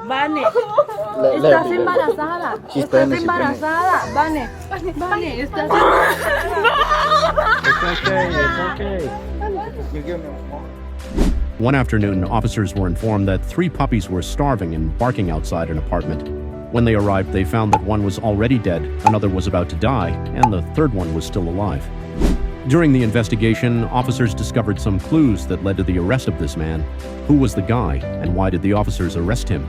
Vane, estás embarazada. Estás embarazada. Vane, Vane, estás embarazada. It's okay. You give me a moment. One afternoon, officers were informed that 3 puppies were starving and barking outside an apartment. When they arrived, they found that one was already dead, another was about to die, and the third one was still alive. During the investigation, officers discovered some clues that led to the arrest of this man. Who was the guy, and why did the officers arrest him?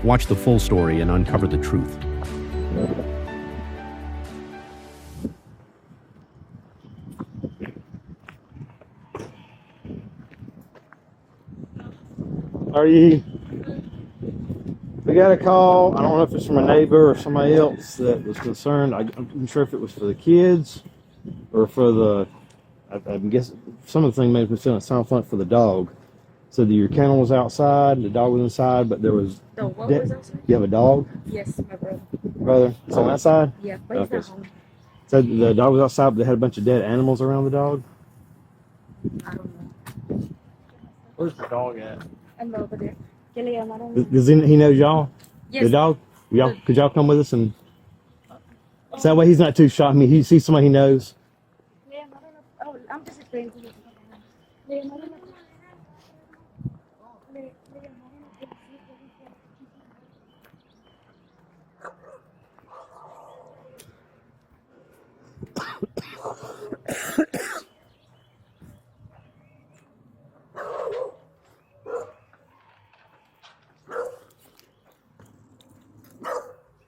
Watch the full story and uncover the truth. Are you? We got a call. I don't know if it's from a neighbor or somebody else that was concerned. I'm sure if it was for the kids or for the. I guess some of the thing made me feel it sound like for the dog. So your kennel was outside, the dog was inside, but there was. The what was outside? You have a dog? Yes, my brother. Brother, it's on that side. Yeah, but he's not home. So the dog was outside, but they had a bunch of dead animals around the dog. I don't know. Where's the dog at? I'm over there. Does he knows y'all? Yes. The dog? Could y'all come with us and so that way he's not too shocked. I mean, he sees somebody he knows. Oh, I'm just explaining to you.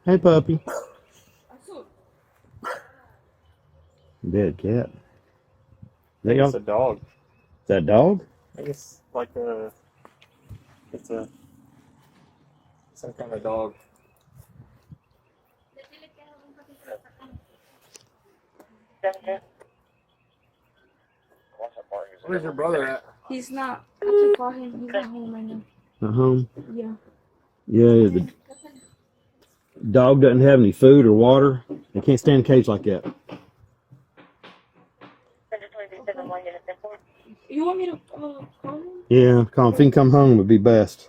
Hey, puppy. Dead cat. That y'all? It's a dog. Is that a dog? I think it's like it's some kind of dog. Where's your brother at? He's not. I can call him. He's not home right now. Not home? Yeah. Yeah, the dog doesn't have any food or water. They can't stay in a cage like that. You want me to call him? Yeah, call him. If he can come home, it would be best.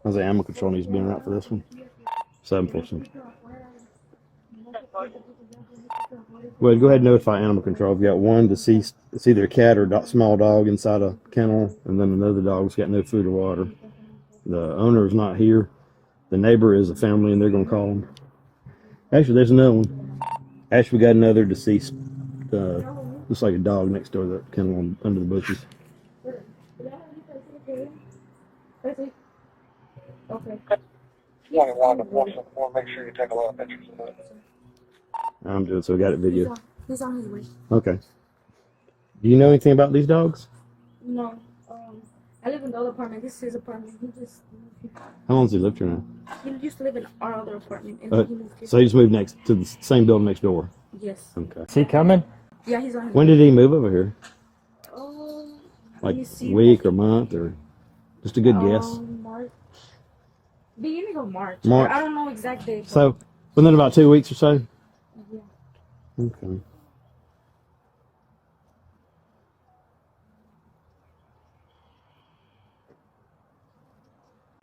How's the animal control needs to be around for this one? 747. Well, go ahead and notify animal control. We've got one deceased. It's either a cat or a small dog inside a kennel, and then another dog's got no food or water. The owner is not here. The neighbor is a family, and they're going to call him. Actually, there's another one. Actually, we got another deceased. Looks like a dog next door to the kennel under the bushes. Okay. Make sure you take a lot of pictures of that. I'm doing so. We got it video. He's on his way. Okay. Do you know anything about these dogs? No. I live in the other apartment. This is his apartment. How long has he lived here now? He used to live in our other apartment, and then he moved here. So he just moved next to the same building next door. Yes. Okay. Is he coming? Yeah, he's on his When did he move over here? Let Like me see. week or month or just a good guess? March. Beginning of March. March. I don't know exact date. So within about 2 weeks or so? Yeah. Okay.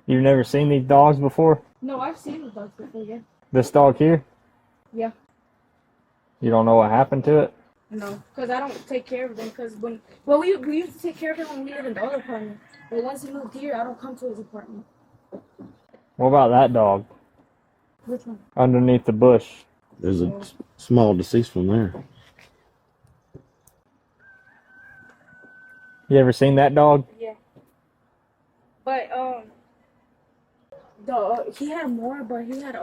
You've never seen these dogs before? No, I've seen the dogs before, yeah. This dog here? Yeah. You don't know what happened to it? No, because I don't take care of them. Because we used to take care of him when we lived in the other apartment. But once he moved here, I don't come to his apartment. What about that dog? Which one? Underneath the bush. There's a small deceased one there. You ever seen that dog? Yeah. But he had more, but he had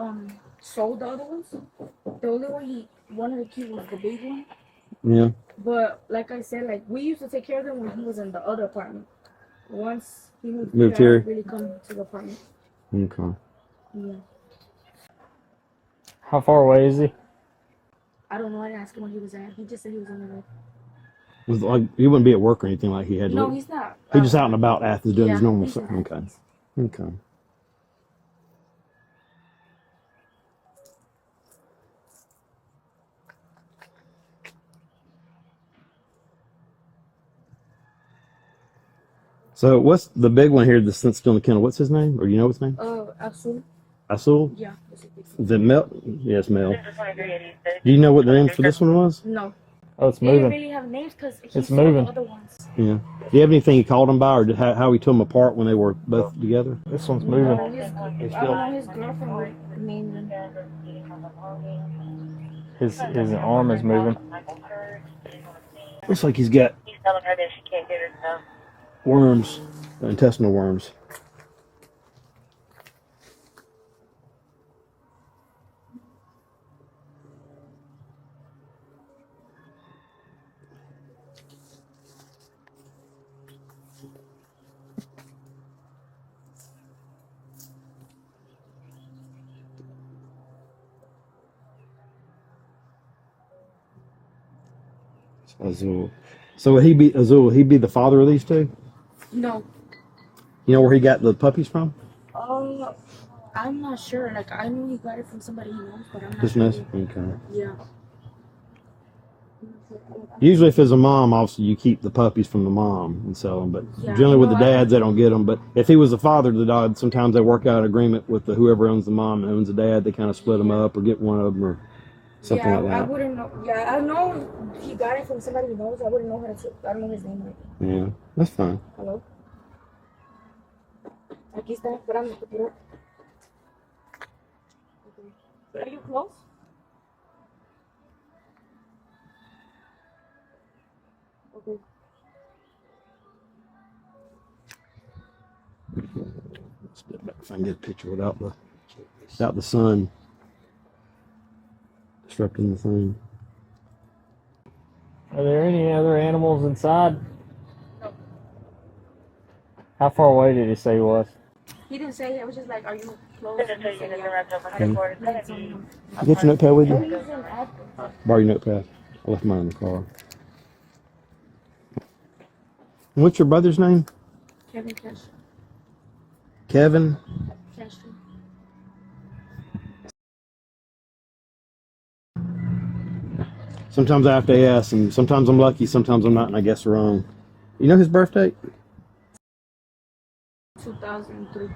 sold the other ones. The only one he wanted to keep was the big one. Yeah. But like I said, like we used to take care of him when he was in the other apartment. Once he moved here, I don't really come to the apartment. Okay. Yeah. How far away is he? I don't know. I didn't ask him where he was at. He just said he was on the road. Was like he wouldn't be at work or anything like he had. No, he's not. He's just out and about Athens doing his Yeah, normal he's stuff. in Okay. Athens. Okay. So what's the big one here that's still in the kennel? What's his name? Or you know his name? Absolutely. Asul? Yeah. Is it Mel? Yes, Mel. Do you know what the name for this one was? No. Oh, it's They didn't moving. really have names because It's moving. the other ones. Yeah. Do you have anything you called them by, or how he took them apart when they were both together? This one's No, moving. I don't know his girlfriend named him. His arm is moving. Looks like he's got He's telling her that she can't get herself. worms, intestinal worms. Azul. So would he be Azul? Would he be the father of these two? No. You know where he got the puppies from? I'm not sure. Like, I know he got it from somebody he knows, but I'm not Just sure. knows. Okay. Yeah. Usually, if it's a mom, obviously you keep the puppies from the mom and sell them. But Yeah, generally, with the no, I- dads, they don't get them. But if he was the father of the dog, sometimes they work out an agreement with whoever owns the mom and owns the dad. They kind of split them up or get one of them or something like I that. wouldn't know. Yeah, I know he got it from somebody he knows. I wouldn't know how to. I don't know his name. Right now. Yeah, that's fine. Hello. Aquí está esperando. Okay. Are you close? Okay. Step back if I can get a picture without the sun disrupting the thing. Are there any other animals inside? No. How far away did he say he was? He didn't say. It was just like, "Are you close?" Just And so he you said, can "Yeah." interrupt over the quarter. That's on- You get your notepad with Oh, you? he's in Athens. Borrow your notepad. I left mine in the car. And what's your brother's name? Kevin Cash. Kevin. Castro. Sometimes I have to ask, and sometimes I'm lucky, sometimes I'm not, and I guess wrong. You know his birth date? 2003.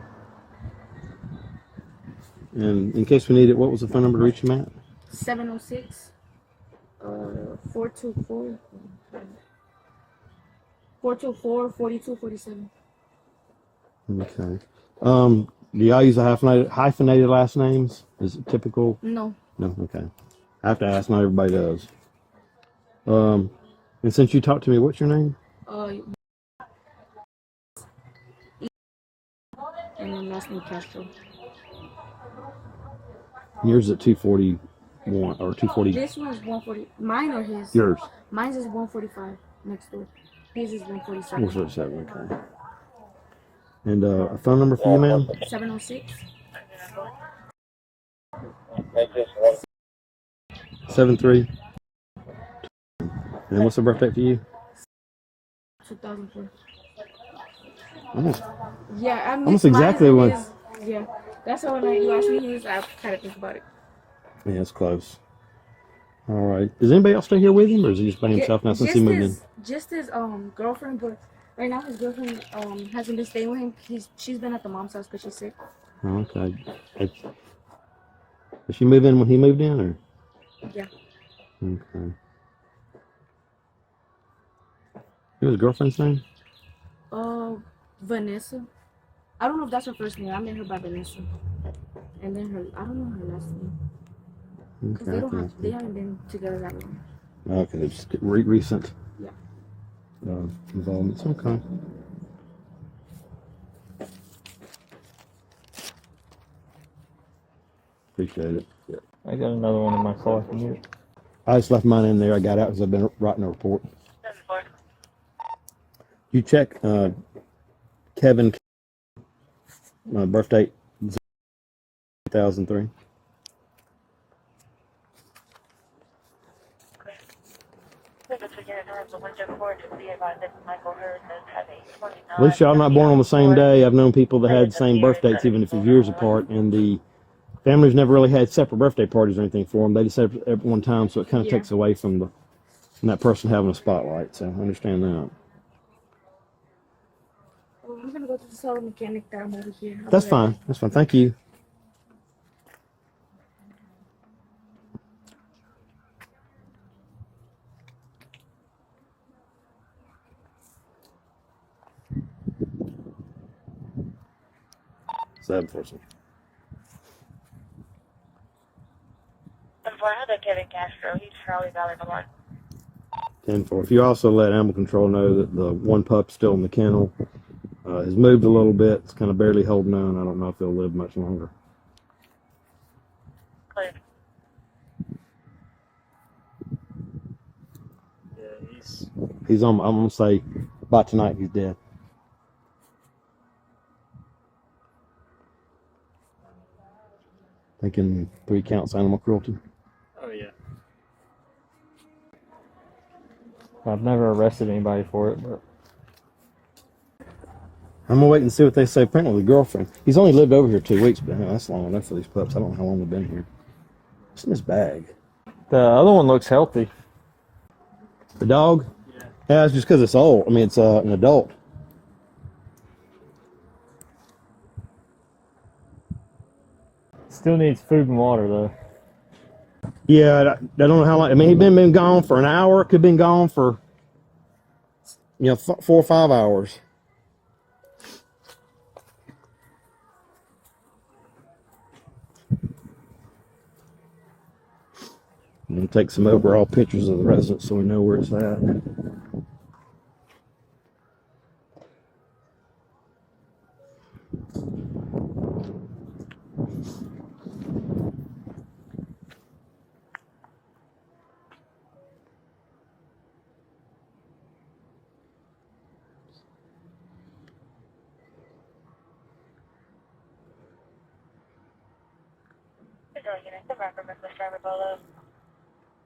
And in case we need it, what was the phone number to reach him at? 706. 424. 4247. Okay. Do y'all use the hyphenated last names? Is it typical? No. No, okay. I have to ask, not everybody does. And since you talked to me, what's your name? And then last name Castro. Yours is at 241 or 240. This one's 140. Mine or his? Yours. Mine's is 145 next door. His is 147. 447, okay. And a phone number for you, ma'am? 706. 73. And what's the birthday for you? 2004. Almost. Yeah, I Almost exactly mine when. is- Yeah, that's how when you asked me, I kind of think about it. Yeah, it's close. All right. Does anybody else stay here with him, or is he just by himself now since he moved in? Just his girlfriend, but right now his girlfriend hasn't been staying with him. She's been at the mom's house because she's sick. Oh, okay. Did she move in when he moved in, or? Yeah. Okay. What was his girlfriend's name? Vanessa. I don't know if that's her first name. I met her by Vanessa, and then I don't know her last name because Okay. they haven't been together that long. Okay, it's recent. Yeah. Involvements. Okay. Appreciate it. Yeah. I got another one in my car. Can you? I just left mine in there. I got out because I've been writing a report. 74. You check Kevin, birth date 2003. Just so you can interrupt the winter court to see about this Michael Hurd does have a 29. At least y'all not born on the same day. I've known people that had the same birth dates, even if it's years apart, and the families never really had separate birthday parties or anything for them. They just had it at one time, so it kind of takes away from that person having a spotlight. So I understand that. Oh, I'm gonna go to the solar mechanic down over here. That's fine. That's fine. Thank you. Seven for some. And for another Kevin Castro, he's Charlie Valley Lamar. 10-4. If you also let animal control know that the one pup's still in the kennel, has moved a little bit, it's kind of barely holding on. I don't know if he'll live much longer. Clear. Yeah, He's on. I'm gonna say by tonight he's dead. Thinking 3 counts animal cruelty. Oh yeah. I've never arrested anybody for it, but I'm gonna wait and see what they say. Apparently the girlfriend. He's only lived over here 2 weeks, but that's long enough for these pups. I don't know how long they've been here. What's in this bag? the other one looks healthy. The dog? Yeah, it's just because it's old. I mean, it's an adult. Still needs food and water though. Yeah, I don't know how long. I mean, he'd been gone for an hour. Could have been gone for, 4 or 5 hours. I'm gonna take some overall pictures of the residence so we know where it's at. Good morning, the record of Mr. Bolo.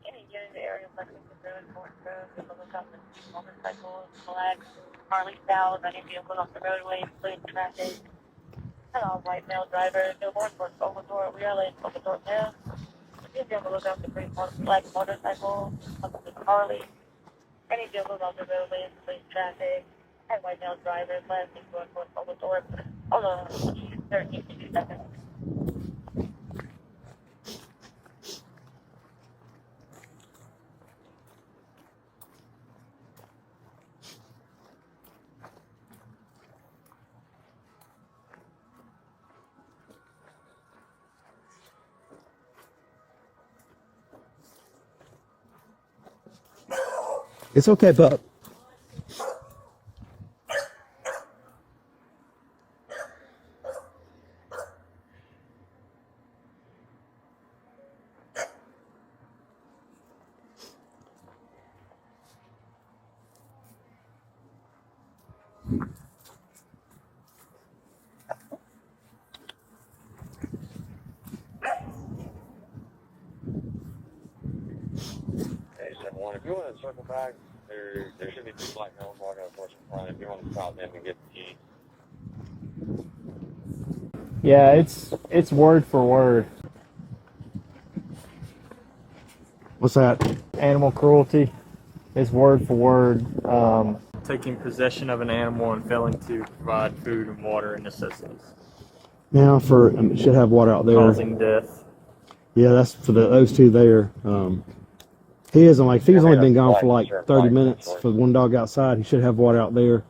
Any unit in the area of Lexington Road, Morton Road, we will look up the motorcycles, flags, Harley Styles, any vehicle off the roadway, fleeing traffic. Hello, white male driver, no more for Oglethorpe. We are late Oglethorpe now. If you will look up the green black motorcycle, up the Harley. Any vehicles off the roadway, fleeing traffic. And white male driver, last thing going for Oglethorpe. Hold on, 32 seconds. It's okay, pup. If you want to circle back, there should be 2 black males walking up towards the front. If you want to stop them and get the key. Yeah, it's word for word. What's that? Animal cruelty is word for word. Taking possession of an animal and failing to provide food and water and necessities. Now it should have water out there. Causing death. Yeah, that's for those 2 there. He isn't like, if he's only been gone for like 30 minutes for the one dog outside, he should have water out there.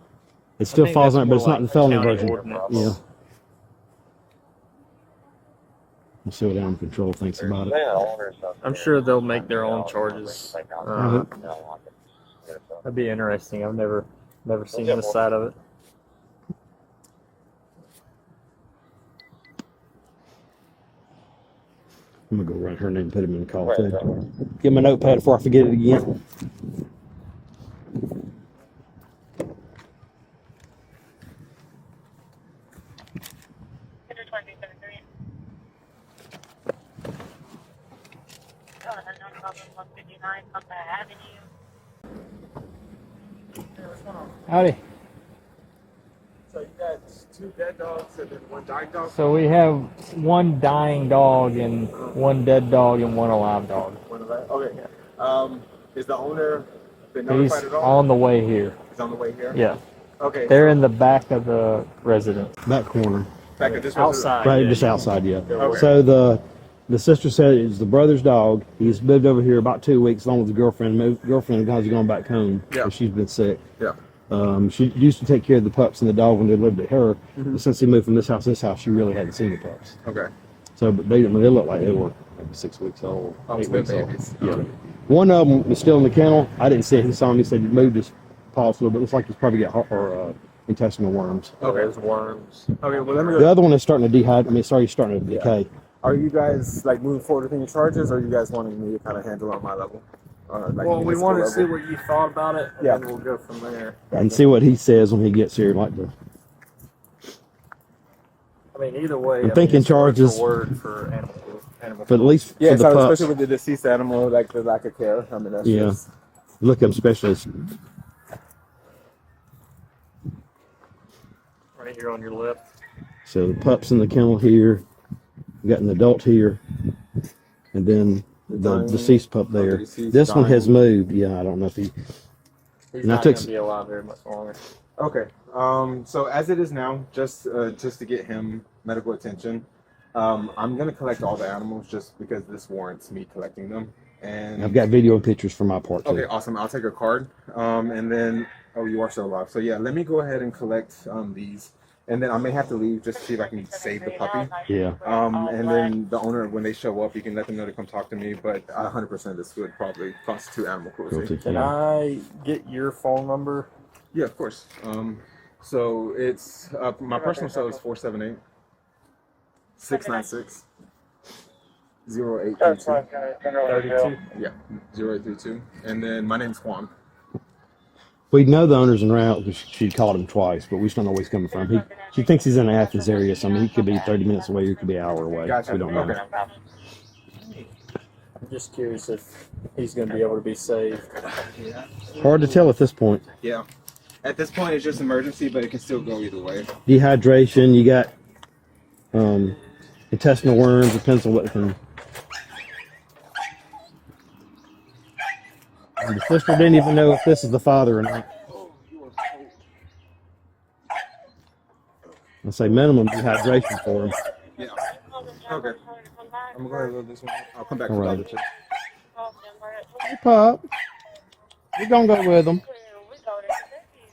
It still falls on it, but it's not the felony version. Yeah. We'll see what animal control thinks about it. I'm sure they'll make their own charges. That'd be interesting. I've never seen this side of it. I'm gonna go write her name and put him in the call too. Give him a notepad before I forget it again. Howdy. So you got 2 dead dogs and then 1 dying dog? So we have 1 dying dog and 1 dead dog and 1 alive dog. One of that? Okay. Is the owner been He's notified at all? on the way here. He's on the way here? Yeah. Okay. They're in the back of the residence. Back corner. Back at this Outside. Right, yeah. just outside, yeah. Okay. So the sister said it's the brother's dog. He's lived over here about 2 weeks, along with his girlfriend. Girlfriend has gone back home because she's been sick. Yeah. She used to take care of the pups and the dog when they lived at her. But since they moved from this house to this house, she really hadn't seen the pups. Okay. So, but they look like they were maybe 6 weeks old, Oh, 8 so weeks they're old. babies. Yeah. Okay. One of them was still in the kennel. I didn't see it. He saw him. He said he moved his paws a little bit. Looks like he's probably got intestinal worms. Okay. There's worms. Okay, well, let me The go. other one is starting to dehydrate. I mean, sorry, he's starting to decay. Are you guys, like, moving forward with any charges, or are you guys wanting me to kind of handle it on my level? Like Well, we municipal want to see level? what you thought about it, and Yeah. then we'll go from there. And see what he says when he gets here. Like the I mean, either way, I'm thinking it's word charges- for word for animal. but at least Yeah, for the so pups, especially with the deceased animal, like the lack of care. I mean, that's Yeah. just... look up specialists. Right here on your left. So the pups in the kennel here. We got an adult here, and then the Dying- deceased pup the there. deceased This one has dying. moved. Yeah, I don't know if he. He's And I not took going to be alive very much longer. Okay. So as it is now, just to get him medical attention, I'm gonna collect all the animals just because this warrants me collecting them. And I've got video and pictures from my part too. okay, awesome. I'll take a card. And then you are still alive. So yeah, let me go ahead and collect these, and then I may have to leave just to see if I can save the puppy. Yeah. And then the owner, when they show up, you can let them know to come talk to me. But 100% this would probably constitute animal cruelty. Cruelty, Can yeah. I get your phone number? Yeah, of course. So it's my personal cell is 478 696 0832. 32. Yeah, 0832. And then my name's Juan. We know the owner's en route because she called him twice, but we just don't know where he's coming from. She thinks he's in the Athens area, so I mean, he could be 30 minutes away, or he could be an hour away. Gotcha. We don't know. Okay. I'm just curious if he's going to be able to be saved. Hard to tell at this point. Yeah. At this point, it's just emergency, but it can still go either way. Dehydration, you got intestinal worms, depends on what can. And the sister didn't even know if this is the father or not. I say minimum dehydration for him. Yeah. Okay. I'm going to go ahead and load this one. I'll come back All for the right. other two. Hey, pup. We're going to go with him.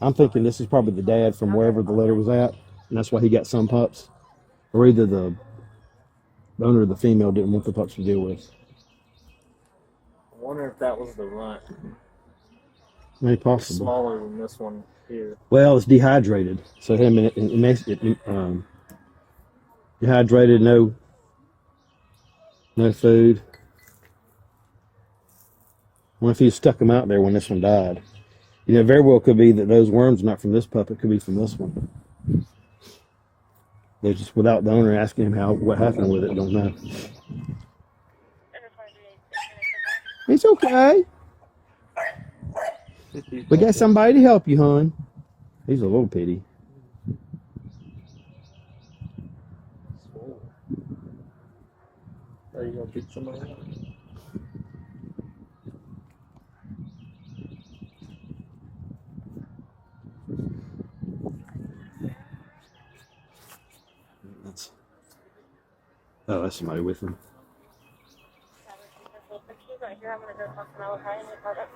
I'm thinking this is probably the dad from wherever the letter was at, and that's why he got some pups. Or either the owner of the female didn't want the pups to deal with. I wonder if that was the runt. Maybe It's possible. smaller than this one here. Well, it's dehydrated, so him it makes it dehydrated. No food. What if he stuck them out there when this one died? You know, very well could be that those worms are not from this pup. It could be from this one. They're just without the owner asking him what happened with it. Don't know. It's okay. We got somebody to help you, hon. He's a little pity. Are you going to pick somebody up? That's somebody with him. Right here, I'm gonna go talk to my little and report it.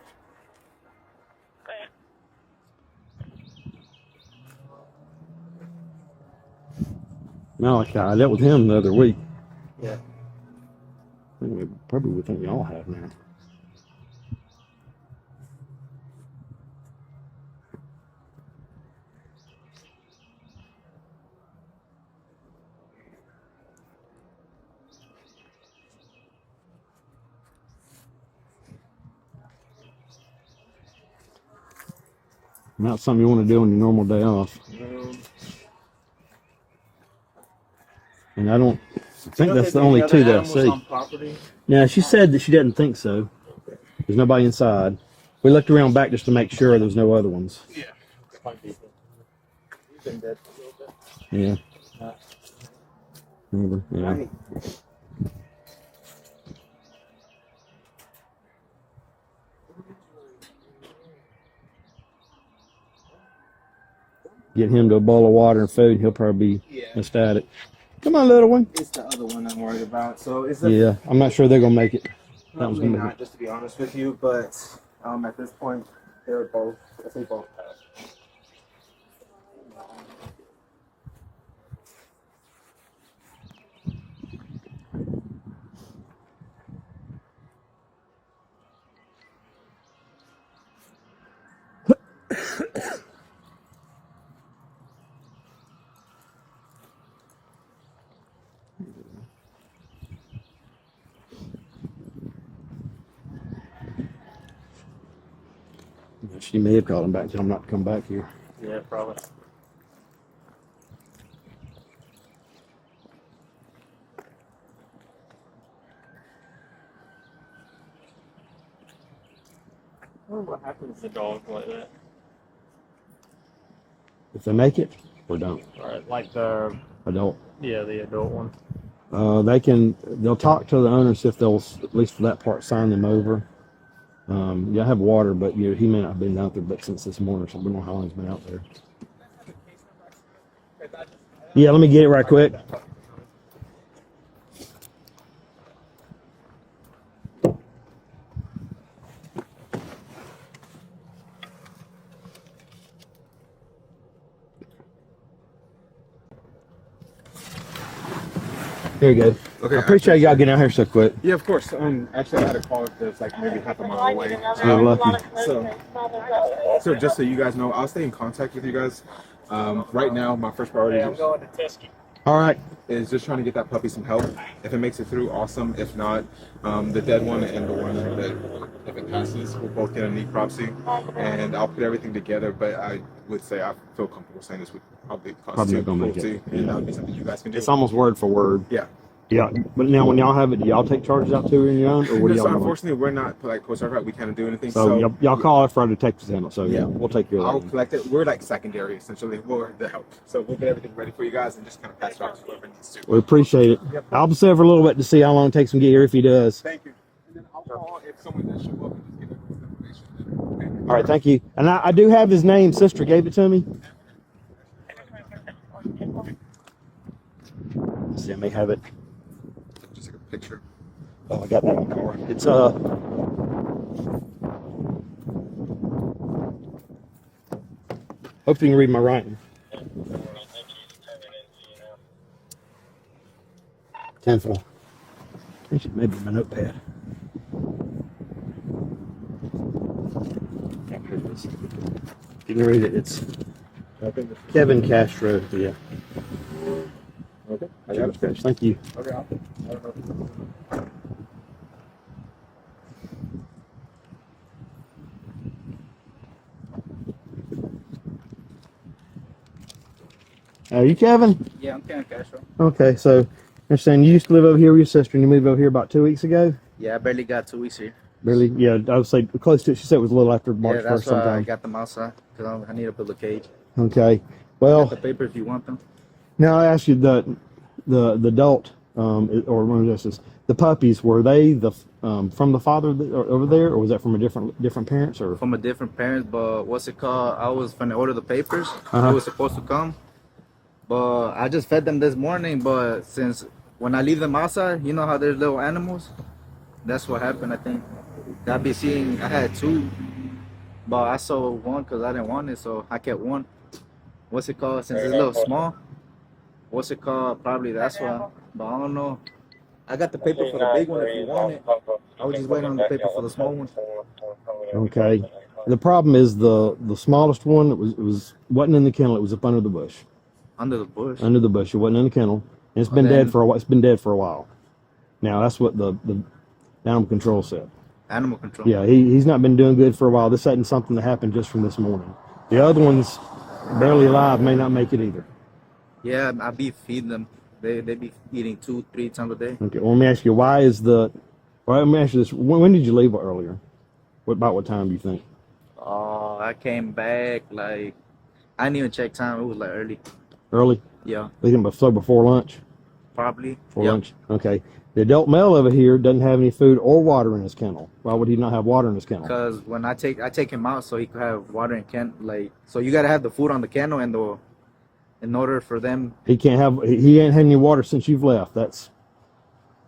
Malachi, I dealt with him the other week. Yeah. I think we probably would think we all have now. Not something you want to do on your normal day off. And I think that's the only two that I see. Now, she said that she doesn't think so. There's nobody inside. We looked around back just to make sure there was no other ones. Yeah. Might be. He's been dead for a little bit. Yeah. Remember? Yeah. Get him to a bowl of water and food, he'll probably be ecstatic. Come on, little one. It's the other one I'm worried about. So it's Yeah, I'm not sure they're gonna make it. That was probably gonna make not, just to be honest with you. But at this point, they're both. I say both. She may have called him back, tell him not to come back here. Yeah, probably. I wonder what happens to dogs like that. If they make it or don't. Right, like the Adult. the adult one. They'll talk to the owners if they'll, at least for that part, sign them over. I have water, but he may not have been out there but since this morning, so we don't know how long he's been out there. Yeah, let me get it right quick. Here you go. Okay, I appreciate y'all getting out here so quick. Yeah, of course. Actually, I had a call that's like maybe half a mile away. You're lucky. So just so you guys know, I'll stay in contact with you guys. Right now, my first priority I'm going to Teskey. All right. is just trying to get that puppy some help. If it makes it through, awesome. If not, the dead one and the one that, if it passes, we'll both get a necropsy. And I'll put everything together, but I would say I feel comfortable saying this would probably constitute cruelty. And that would be something you guys can do. It's almost word for word. Yeah. Yeah, but now when y'all have it, do y'all take charges out too in your own, or what do y'all So do? unfortunately, we're not like co-certified. We can't do anything. So y'all call us for our detectives handle. So yeah, we'll take care of that. I'll collect it. We're like secondary, essentially. We're the help. So we'll get everything ready for you guys and just kind of pass it off to whoever needs to. We appreciate it. Yep. I'll observe for a little bit to see how long it takes him to get here if he does. Thank you. And then I'll call if someone does show up and just give them this information. All right, thank you. And I do have his name. Sister gave it to me. Let's see, I may have it. Just like a picture. Oh, I got that in the car. It's hope you can read my writing. 10-4. I should maybe my notepad. Here it is. You can read it. It's Kevin Castro. Yeah. Okay. I got it. Thank you. Okay. Are you Kevin? Yeah, I'm Kevin Castro. Okay, so you're saying you used to live over here with your sister and you moved over here about 2 weeks ago? Yeah, I barely got 2 weeks here. Really? Yeah, I would say close to it. She said it was a little after March Yeah, 1st that's why I sometime. got them outside, because I need to build a cage. Okay. I Well, got the paper if you want them. now I asked you the adult, or one of this, the puppies, were they from the father over there, or was that from a different parents? Or From a different parents, but what's it called? I was finna order the papers. Uh-huh. It was supposed to come. But I just fed them this morning, but since when I leave them outside, you know how there's little animals? That's what happened, I think. I had two, but I sold one because I didn't want it, so I kept one. What's it called? Since it's a little small, what's it called? Probably that's why, but I don't know. I got the paper for the big one if you want it. I was just waiting on the paper for the small one. okay. The problem is the smallest one. It wasn't in the kennel. It was up under the bush. Under the bush? Under the bush. It wasn't in the kennel. And it's been dead for a while. It's been dead for a while. Now that's what the animal control said. Animal control? Yeah, he's not been doing good for a while. This isn't something that happened just from this morning. The other ones, barely alive, may not make it either. Yeah, I be feeding them. They be eating 2-3 times a day. Okay, well, let me ask you, let me ask you this. When did you leave earlier? About what time do you think? I came back like I didn't even check time. It was like early. Early? Yeah, They came before lunch? probably. For Yep. lunch. Okay. The adult male over here doesn't have any food or water in his kennel. Why would he not have water in his kennel? Because when I take him out so he could have water and like so you gotta have the food on the kennel and in order for them. He can't have. He ain't had any water since you've left. That's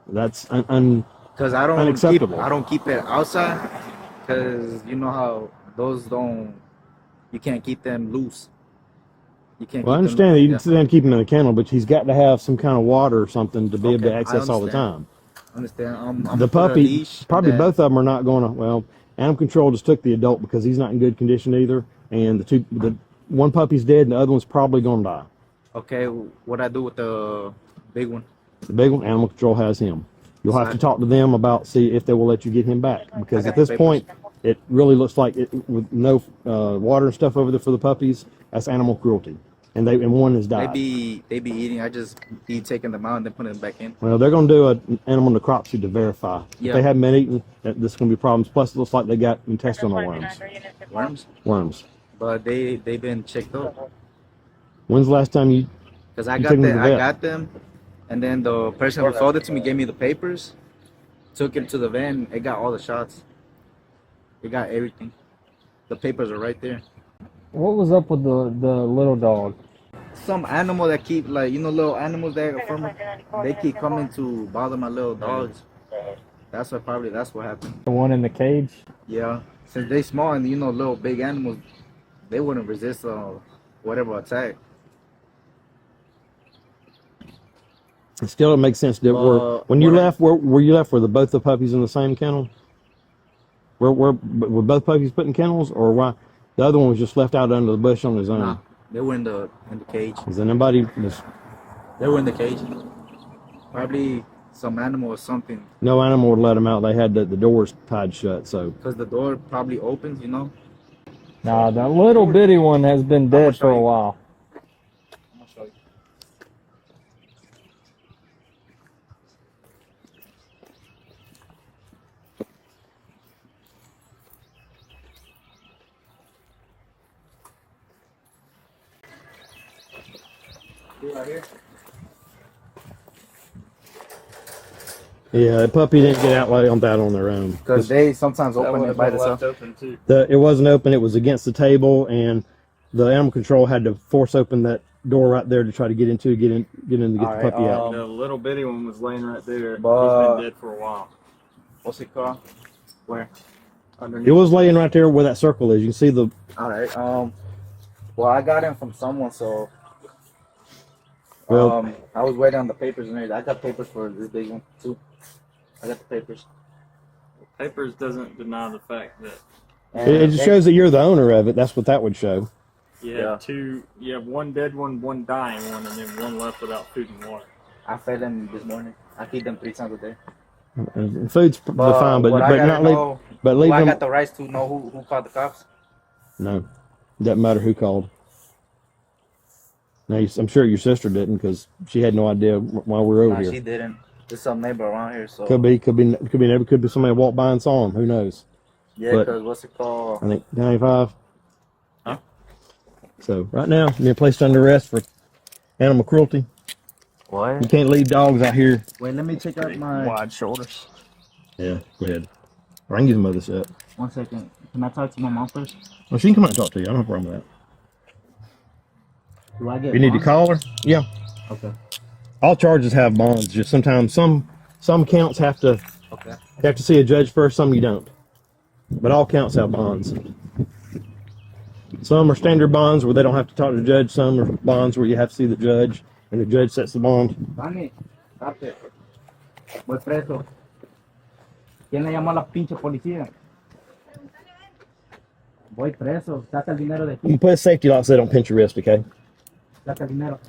Because unacceptable. I don't keep it outside. Because you know how those you can't keep them loose. You can't. Well, I keep understand them, that you yeah. can keep him in a kennel, but he's got to have some kind of water or something to be able to Okay, I access all the understand. time. Understand? I'm The gonna put a puppy, leash probably and then- both of them are not going to. Well, animal control just took the adult because he's not in good condition either, and the one puppy's dead, and the other one's probably going to die. Okay, what I do with the big one? The big one, animal control has him. You'll have to talk to them about see if they will let you get him back, because I at got this the point, it really looks like with no water and stuff over there for the puppies. That's animal cruelty, and one has died. They be eating. I just be taking them out and then putting them back in. Well, they're going to do an animal necropsy to verify. Yeah. If they haven't been eaten, this is going to be problems. Plus, it looks like they got intestinal worms. Worms, Worms. but they've been checked out. When's the last time you? Because I You got took 'em to them, the I vet. got them, and then the person who sold it to me gave me the papers. Took it to the van. It got all the shots. It got everything. The papers are right there. What was up with the little dog? Some animal that keep little animals that from they keep coming to bother my little dogs. That's what happened. The one in the cage? Yeah, since they small and little big animals, they wouldn't resist whatever attack. It still doesn't make sense. When you left, were you left? Were both the puppies in the same kennel? Were both puppies put in kennels, or why? The other one was just left out under the bush on his own. Nah, they were in the cage. Is there anybody? They were in the cage. Probably some animal or something. No animal would let them out. They had the doors tied shut. So Because the door probably opens, Nah, that little bitty one has been dead for a while. I'm gonna show you. See right here? yeah, the puppy didn't get out like on that on their own. Because they sometimes open it by themselves. open too. It wasn't open. It was against the table, and the animal control had to force open that door right there to try to get in to get in to get the puppy out. The little bitty one was laying right there. But- He's been dead for a while. What's it called? Where? Underneath. It was laying right there where that circle is. You can see the. All right. Well, I got him from someone, so. Well- I was waiting on the papers and everything. I got papers for this big one too. I got the papers. Papers doesn't deny the fact that It just shows that you're the owner of it. That's what that would show. you have one dead one dying one, and then one left without food and water. I fed them this morning. I feed them 3 times a day. And food's fine, but what I gotta not leave. know, But leave I them. got the rights to know who called the cops. No, doesn't matter who called. Now, I'm sure your sister didn't because she had no idea why we were over Nah, here. she didn't. There's some neighbor around here, so. Could be neighbor, could be somebody walked by and saw him. Who knows? Yeah, but- because what's it called? I think 95. Huh? So right now, you're being placed under arrest for animal cruelty. What? You can't leave dogs out here. Wait, let me check out my. Wide shoulders. Yeah, go ahead. Or I can give them other set. 1 second. Can I talk to my mom first? Well, she can come out and talk to you. I don't have a problem with that. Do I get? You need to bonds? call her? Yeah. Okay. All charges have bonds. Just sometimes some counts have to Okay. see a judge first. Some you don't. But all counts have bonds. Some are standard bonds where they don't have to talk to the judge. Some are bonds where you have to see the judge, and the judge sets the bond. Dani, date. Voy preso. ¿Quién le llamó a la pinche policía? Voy preso. Saca el dinero de You aquí. can put a safety lock so they don't pinch your wrist, okay? Saca el dinero.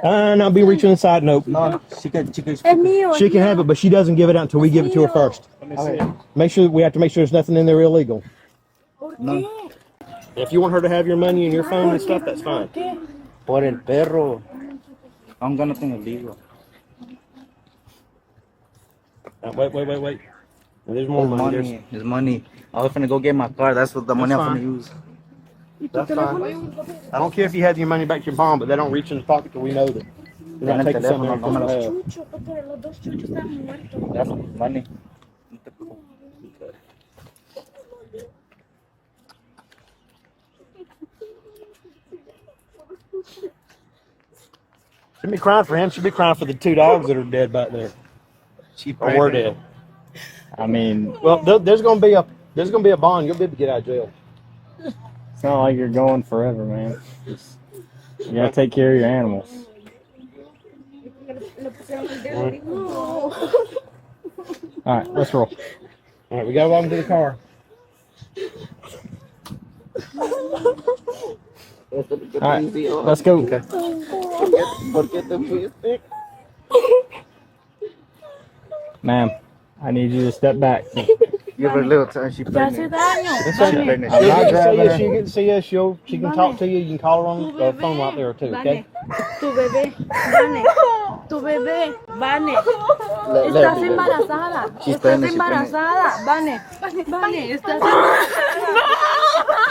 I'll be reaching inside. Nope. No, she can. Es mío. She can have it, but she doesn't give it out until we give it to her first. Make sure we have to make sure there's nothing in there illegal. No. If you want her to have your money and your phone and stuff, that's fine. Por el perro. I'm gonna think illegal. Wait. And there's more money. There's- His money. I was finna go get my car. That's what the money I'm finna use. That's fine. I don't care if you have your money back to your mom, but they don't reach in the pocket till we know that you're not taking something there. Chucho, pero los dos chuchos están muertos. That's money. Shouldn't be crying for him. Should be crying for the 2 dogs that are dead back there. Or were dead. I mean, Well, there's gonna be a bond. You'll be able to get out of jail. it's not like you're going forever, man. You gotta take care of your animals. All right, let's roll. All right, we gotta walk him to the car. All right, let's go. Okay. Ma'am, I need you to step back. Give her a little time. She Te hace pregnant. daño. I'm not See grabbing you. her. She can see us. She can talk to you. You can call her on the phone out there too. Okay. Tu bebé, Vane. Tu bebé, Vane. Estás embarazada. Estás embarazada. Vane. Vane, estás embarazada.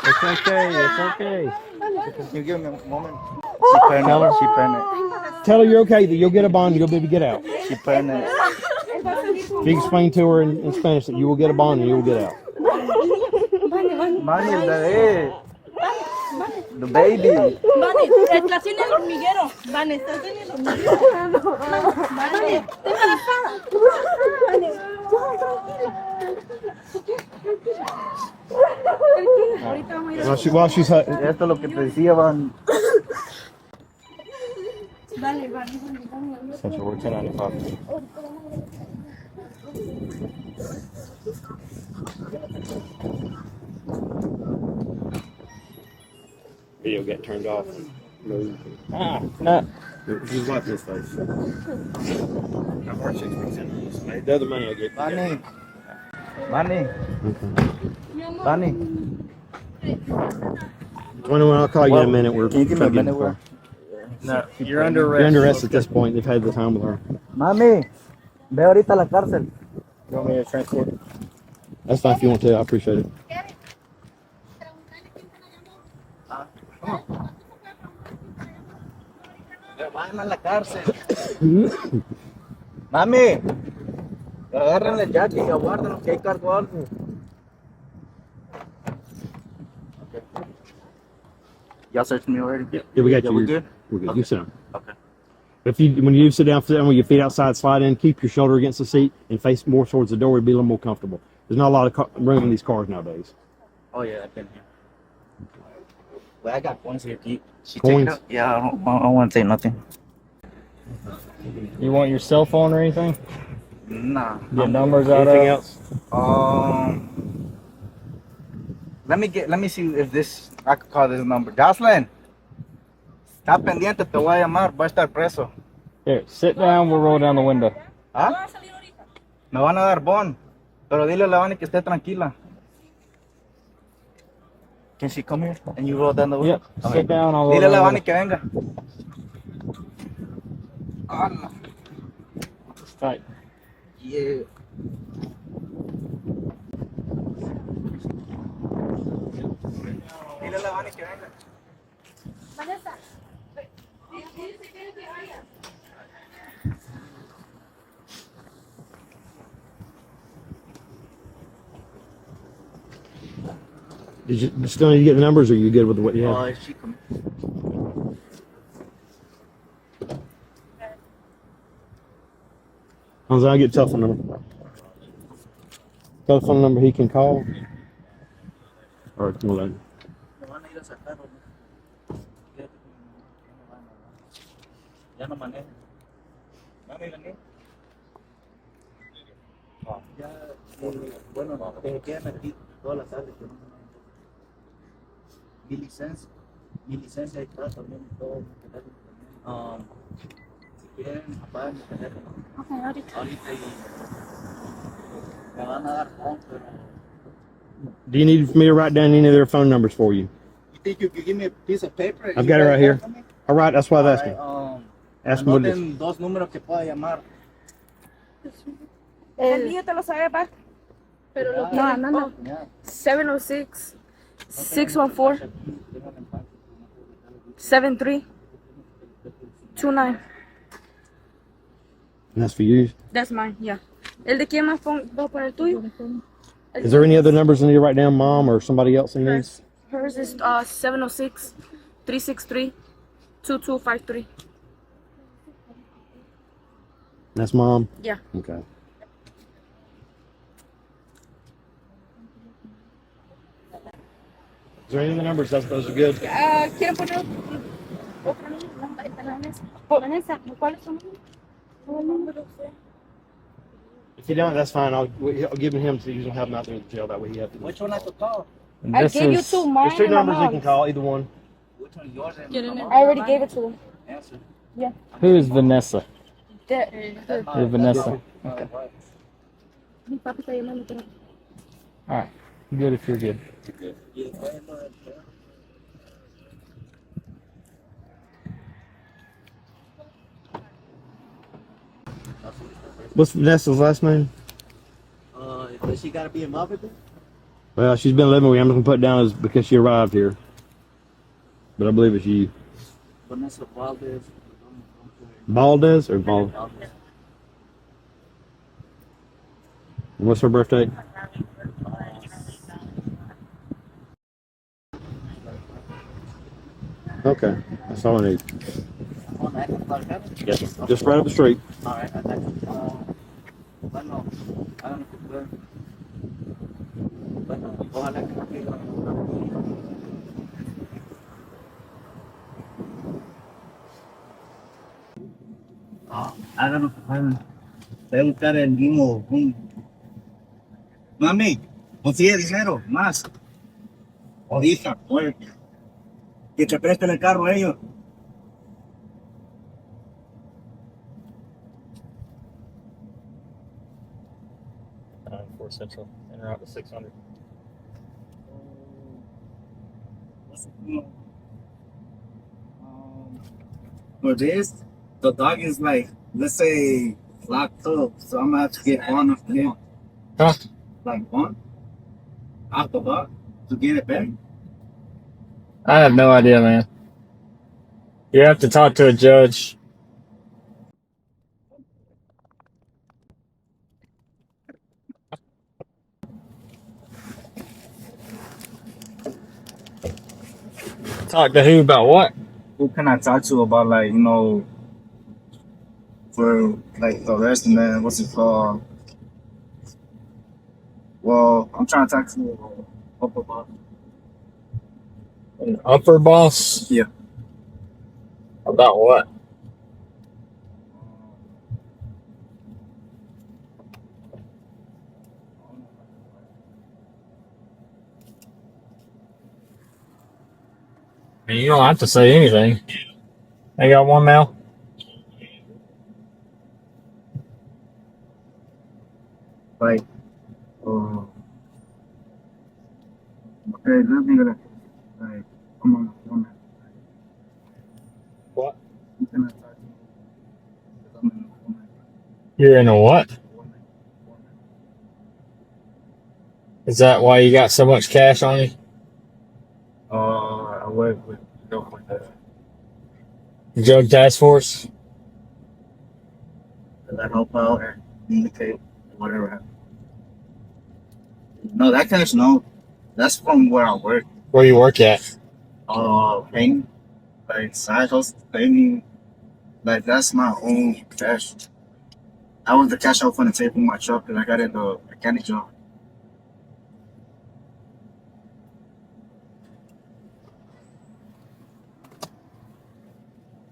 It's okay. It's okay. Can you give me a moment? She pregnant. She pregnant. Tell her you're okay. That you'll get a bond. And you'll be able to get out. She pregnant. If you explain to her in Spanish that you will get a bond and you will get out. Money, the baby. Vane, estás en el hormiguero. Vane, estás en el hormiguero. Vane, estás embarazada. Ahorita vamos a ir a... While she's Esto es lo que te decía, Van. Dale, Vane. Central, we're 1095. video get turned off. Ah, no. Just watch this face. My heart shakes me in. The other money I get. Money. Money. Money. 21, I'll call you in a minute. We're Can you give me a trying to get minute? the car. No, you're under arrest. You're under arrest at this point. They've had the time with her. Mami, ve ahorita a la cárcel. You want me to transport? That's fine if you want to. I appreciate it. Vayan a la cárcel. Mami, agárrenle el jacket y aguárdenlo que hay cargo algo. Y'all searched me already? Yeah, we got Yeah, you. we good? We're good. Okay. You sit down. Okay. If you, when you sit down with your feet outside, slide in, keep your shoulder against the seat, and face more towards the door. It'd be a little more comfortable. There's not a lot of room in these cars nowadays. Oh yeah, I've been here. Well, I got coins here. She Coins? take it out? Yeah, I don't want to say nothing. You want your cell phone or anything? Nah. Get numbers out Anything of? else? Let me see if this I could call this number. Jocelyn, está pendiente, te voy a llamar, voy a estar preso. Here, sit down, we'll roll down the window. ¿Ah? Me van a dar bon, pero dile a la Vani que esté tranquila. Can she come here and you roll down the window? Yep, sit down, I'll roll Dile a down la the Vani window. que venga. Ala. Right. Yeah. Dile a la Vani que venga. Vanessa. Did you still need to get the numbers, or are you good with what you have? She come. I'll get telephone number. Telephone number he can call. Or well, then. Ya no manejo. Mami, vení. Ya, bueno, te quedan aquí todas las tardes. Mi licencia ahí está también, todo. Si quieren, apagan mi teléfono. Ok, ahorita. Ahorita me van a dar phone, pero... Do you need me to write down any of their phone numbers for you? You think you could give me a piece of paper? I've got it right here. All right, that's why I was asking. Ask them what it is. Anoten dos números que pueda llamar. El mío te lo sabe, pa. No, no. 706 614 7329. And that's for you. That's mine, yeah. ¿El de quién más va a poner el tuyo? Is there any other numbers I need to write down, Mom, or somebody else in these? Hers is 706 363 2253. That's Mom? Yeah. Okay. Is there any other numbers? Those are good. ¿Quieren poner otra Vanessa, ¿cuáles son? If you don't, that's fine. I'll give him so you don't have him out there at the jail. That way he has to. Which one I could call? I gave you two, mine There's two and numbers my you can call, either one. Which one is yours? I already gave it to them. Answer. Yeah. Who is Vanessa? Okay. Vanessa. Mi papi está llamando, pero... All right. Good if you're good. What's Vanessa's last name? Does she gotta be involved with it? Well, she's been living with me. I'm just gonna put it down as because she arrived here. But I believe it's you. Vanessa Valdez. Valdez or Val? What's her birthday? Okay, that's all I need. Yeah, just right up the street. All right, I got you. Bueno, I don't know. Bueno, ojalá que háganos, voy a buscar el mismo. Mami, consigue dinero, más. O hija, pues. Que te presten el carro a ellos. 4 Central, and route to 600. For this, the dog is like, let's say, locked up, so I'm gonna have to get one of them. Huh? Like one? Out the box to get it back? I have no idea, man. You have to talk to a judge. Talk to who about what? Who can I talk to about, like, you know, for like the rest and then what's it called? Well, I'm trying to talk to upper boss. An upper boss? Yeah. About what? I mean, you don't have to say anything. I got one now. Like, okay, let me gonna, like, come on, one minute. What? Who can I talk to? 'Cause I'm in the phone. You're in a what? Is that why you got so much cash on you? I work with stuff like that. Drug task force? Does that help out or indicate whatever happens? No, that cash, no. That's from where I work. Where you work at? Painting, like side hustle, painting. Like, that's my own cash. That was the cash I was gonna take from my truck because I got in the mechanic job.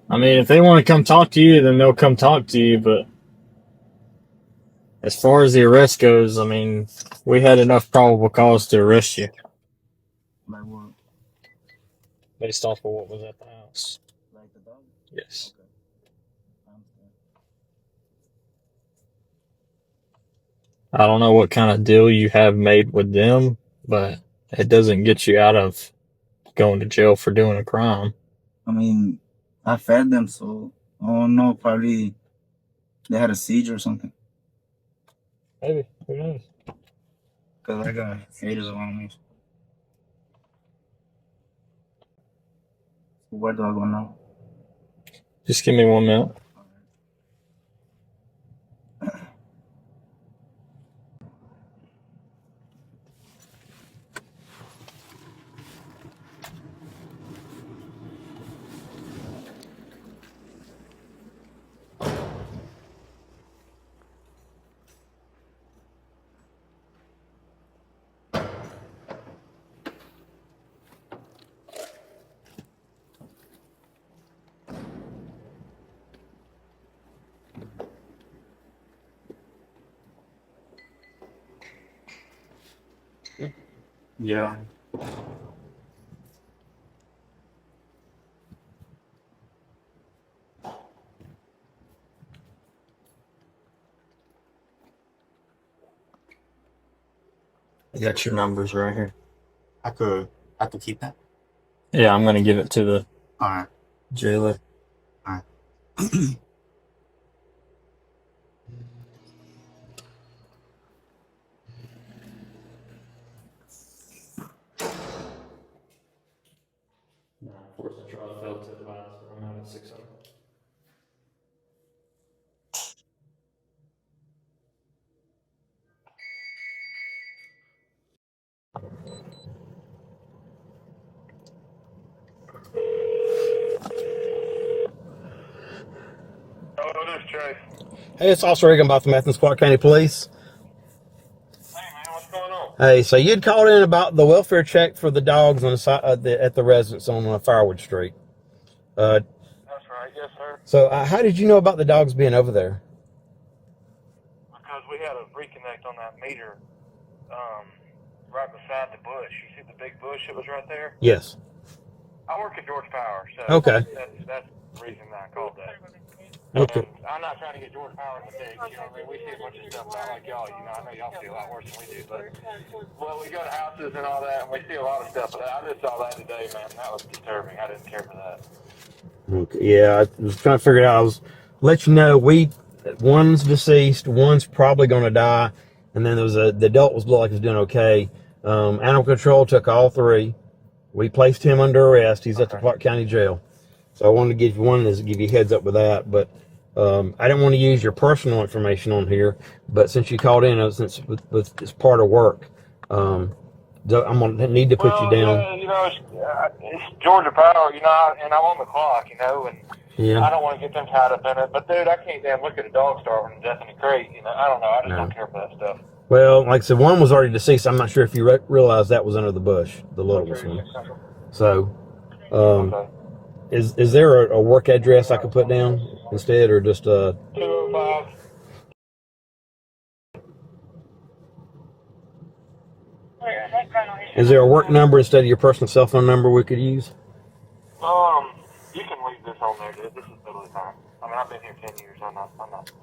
I mean, if they want to come talk to you, then they'll come talk to you, but as far as the arrest goes, I mean, we had enough probable cause to arrest you. Like what? Based off of what was at the house. Like the dog? Yes. Okay. I understand. I don't know what kind of deal you have made with them, but it doesn't get you out of going to jail for doing a crime. I mean, I fed them, so I don't know. Probably they had a seizure or something. Maybe. Who knows? Cause I got haters around me. Where do I go now? Just give me 1 minute. Yeah. I got your numbers right here. I could keep that. Yeah, I'm gonna give it to the All right. jailer. All right. Force the trial failed to advise, so I'm out at 600. Oh, this is Chase. Hey, it's Officer Reagan by the Athens Clark County Police. Hey, man, what's going on? Hey, so you'd called in about the welfare check for the dogs on the side at the residence on Firewood Street. That's right, yes, sir. So how did you know about the dogs being over there? Because we had a reconnect on that meter right beside the bush. You see the big bush that was right there? Yes. I work at George Power, so Okay. that's the reason that I called that. Okay. And I'm not trying to get George Power in the dig, you know what I mean? We see a bunch of stuff out like y'all, you know, I know y'all see a lot worse than we do, but, well, we go to houses and all that, and we see a lot of stuff, but I just saw that today, man, that was disturbing. I didn't care for that. Okay. Yeah, I was trying to figure it out. I was let you know one's deceased, one's probably going to die, and then the adult looked like he was doing okay. Animal control took all three. We placed him under arrest. He's at the Clark County Jail. So I wanted to give you a heads up with that, but I didn't want to use your personal information on here. But since you called in, since it's part of work, I'm gonna need to put you down. You know, it's Georgia Power, you know, and I'm on the clock, you know, and Yeah. I don't want to get them tied up in it. But dude, I can't damn look at a dog starving to death in a crate. You know, I don't know. I just don't care for that stuff. Well, like I said, one was already deceased. I'm not sure if you realized that was under the bush, the littlest one. So, is there a work address I could put down instead, or just 205. Is there a work number instead of your personal cell phone number we could use? You can leave this on there, dude. This is totally fine. I mean, I've been here 10 years. I'm not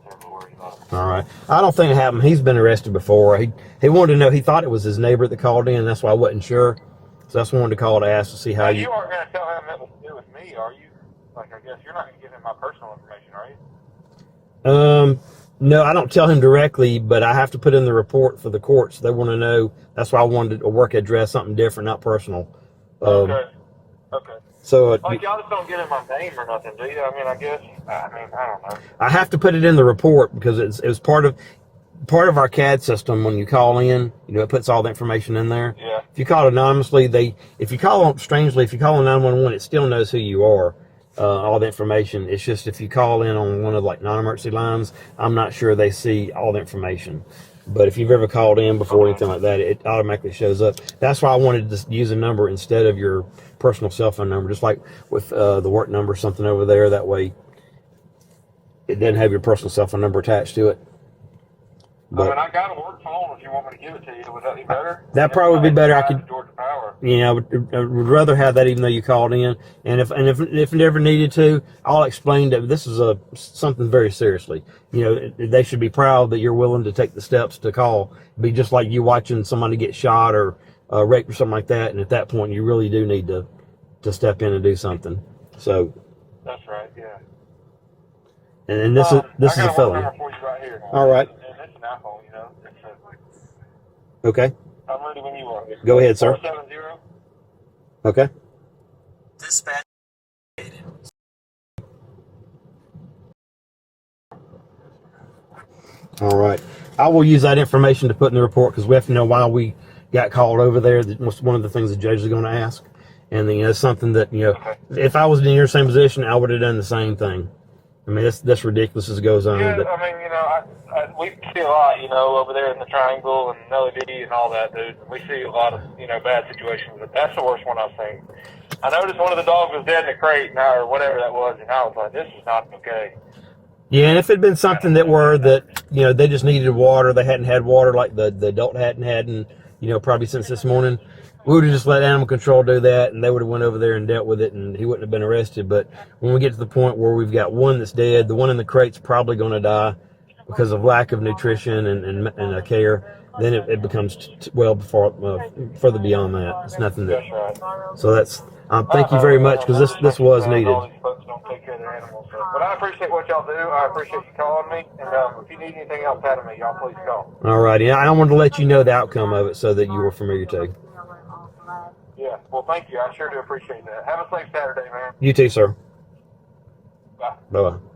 terribly worried about it. All right. I don't think it happened. He's been arrested before. He wanted to know. He thought it was his neighbor that called in. That's why I wasn't sure. So that's why I wanted to call to ask to see how You aren't going to tell him it was to do with me, are you? Like, I guess you're not going to give him my personal information, are you? No, I don't tell him directly, but I have to put in the report for the courts. They want to know. That's why I wanted a work address, something different, not personal. Okay. So Like, y'all just don't get in my name or nothing, do you? I mean, I don't know. I have to put it in the report because it was part of our CAD system. When you call in, it puts all the information in there. Yeah. If you call anonymously, if you call 911, it still knows who you are. All the information. It's just if you call in on one of non-emergency lines, I'm not sure they see all the information. But if you've ever called in before, anything like that, it automatically shows up. That's why I wanted to use a number instead of your personal cell phone number, just like with the work number, something over there. That way, it doesn't have your personal cell phone number attached to it. But I got a work phone. If you want me to give it to you, would that be better? That'd probably be better. I could. Georgia Power. I would rather have that, even though you called in. And if it ever needed to, I'll explain that this is something very seriously. They should be proud that you're willing to take the steps to call. It'd be just like you watching somebody get shot or raped or something like that. And at that point, you really do need to step in and do something. So. That's right. Yeah. And this is a felony. For you right here. All right. And it's an iPhone, Okay. I'm ready when you are. Go ahead, sir. 470. Okay. Dispatch. All right. I will use that information to put in the report because we have to know why we got called over there. That's one of the things the judge is going to ask. And then, it's something that, if I was in your same position, I would have done the same thing. I mean, that's ridiculous as it goes on. Yeah, But, I mean, we see a lot, over there in the Triangle and LED and all that, dude. We see a lot of, bad situations, but that's the worst one I've seen. I noticed one of the dogs was dead in a crate, or whatever that was, and I was like, this is not okay. yeah, and if it had been something that they just needed water, they hadn't had water like the adult hadn't had, and, probably since this morning, we would have just let animal control do that, and they would have went over there and dealt with it, and he wouldn't have been arrested. But when we get to the point where we've got one that's dead, the one in the crate's probably going to die because of lack of nutrition and care, then it becomes further beyond that. It's nothing that. That's right. So that's. Thank you very much because this was needed. All these folks don't take care of their animals. So. But I appreciate what y'all do. I appreciate you calling me. And if you need anything else out of me, y'all please call. All righty. I wanted to let you know the outcome of it so that you were familiar too. Yeah. Well, thank you. I sure do appreciate that. Have a safe Saturday, man. You too, sir. Bye. Bye-bye.